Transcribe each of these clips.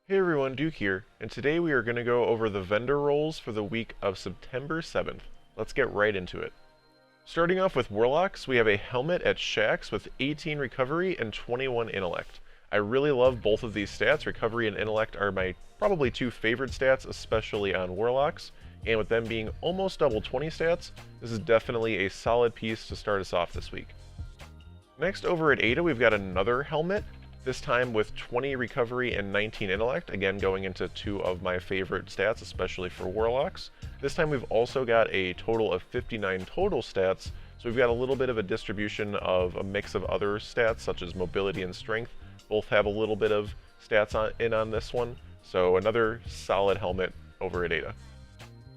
Hey everyone, Duke here, and today we are going to go over the vendor roles for the week of September 7th. Let's get right into it. Starting off with Warlocks, we have a helmet at Shax with 18 recovery and 21 intellect. I really love both of these stats. Recovery and intellect are my probably two favorite stats, especially on Warlocks, and with them being almost double 20 stats, this is definitely a solid piece to start us off this week. Next, over at Ada, we've got another helmet, this time with 20 recovery and 19 intellect, again going into two of my favorite stats, especially for Warlocks. This time we've also got a total of 59 total stats, so we've got a little bit of a distribution of a mix of other stats, such as mobility and strength. Both have a little bit of stats on this one, so another solid helmet over at Ada.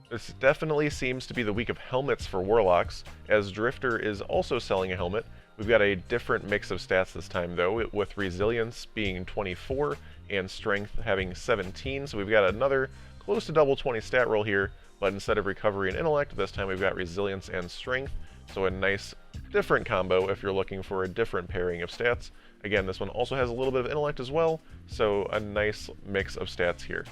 This definitely seems to be the week of helmets for Warlocks, as Drifter is also selling a helmet. We've got a different mix of stats this time though, with resilience being 24 and strength having 17, so we've got another close to double 20 stat roll here, but instead of recovery and intellect, this time we've got resilience and strength, so a nice different combo if you're looking for a different pairing of stats. Again, this one also has a little bit of intellect as well, so a nice mix of stats here.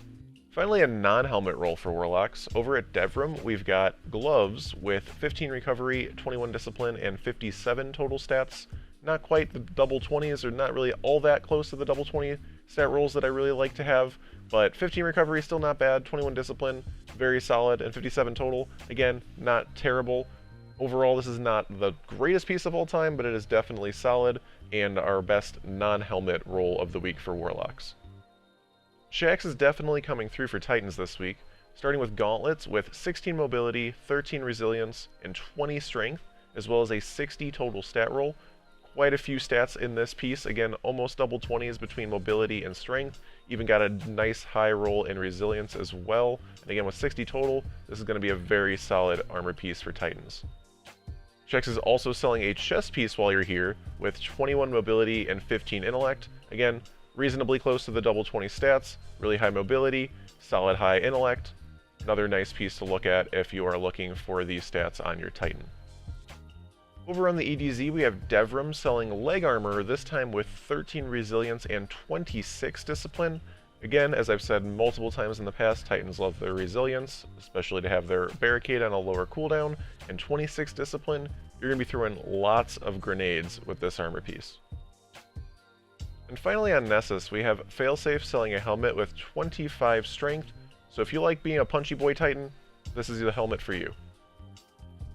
Finally, a non-helmet roll for Warlocks. Over at Devrim, we've got gloves with 15 recovery, 21 discipline, and 57 total stats. Not quite the double 20s, or not really all that close to the double 20 stat rolls that I really like to have, but 15 recovery still not bad, 21 discipline, very solid, and 57 total, again, not terrible. Overall, this is not the greatest piece of all time, but it is definitely solid, and our best non-helmet roll of the week for Warlocks. Shax is definitely coming through for Titans this week, starting with gauntlets with 16 mobility, 13 resilience, and 20 strength, as well as a 60 total stat roll. Quite a few stats in this piece, again almost double 20s between mobility and strength, even got a nice high roll in resilience as well, and again with 60 total, this is going to be a very solid armor piece for Titans. Shax is also selling a chest piece while you're here, with 21 mobility and 15 intellect, again reasonably close to the double 20 stats, really high mobility, solid high intellect. Another nice piece to look at if you are looking for these stats on your Titan. Over on the EDZ, we have Devrim selling leg armor, this time with 13 resilience and 26 discipline. Again, as I've said multiple times in the past, Titans love their resilience, especially to have their barricade on a lower cooldown, and 26 discipline, you're going to be throwing lots of grenades with this armor piece. And finally on Nessus, we have Failsafe selling a helmet with 25 strength, so if you like being a punchy boy Titan, this is the helmet for you.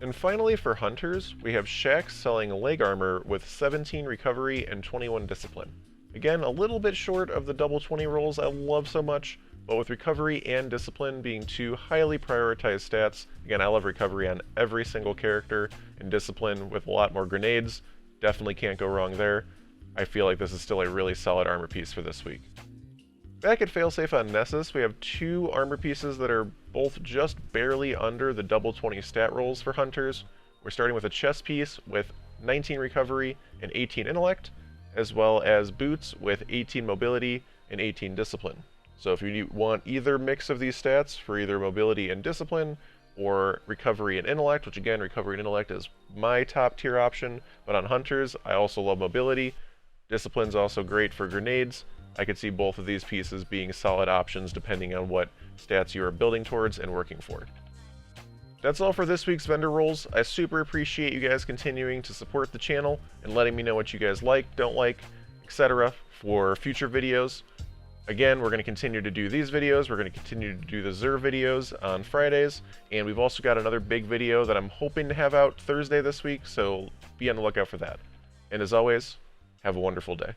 And finally for Hunters, we have Shax selling leg armor with 17 recovery and 21 discipline. Again, a little bit short of the double 20 rolls I love so much, but with recovery and discipline being two highly prioritized stats, again I love recovery on every single character, and discipline with a lot more grenades, definitely can't go wrong there. I feel like this is still a really solid armor piece for this week. Back at Failsafe on Nessus, we have two armor pieces that are both just barely under the double 20 stat rolls for Hunters. We're starting with a chest piece with 19 recovery and 18 intellect, as well as boots with 18 mobility and 18 discipline. So if you want either mix of these stats for either mobility and discipline, or recovery and intellect, which again, recovery and intellect is my top tier option, but on Hunters, I also love mobility. Discipline's also great for grenades. I could see both of these pieces being solid options depending on what stats you are building towards and working for. That's all for this week's vendor rolls. I super appreciate you guys continuing to support the channel and letting me know what you guys like, don't like, etc. for future videos. Again, we're going to continue to do these videos, we're going to continue to do the Xur videos on Fridays, and we've also got another big video that I'm hoping to have out Thursday this week, so be on the lookout for that. And as always, have a wonderful day.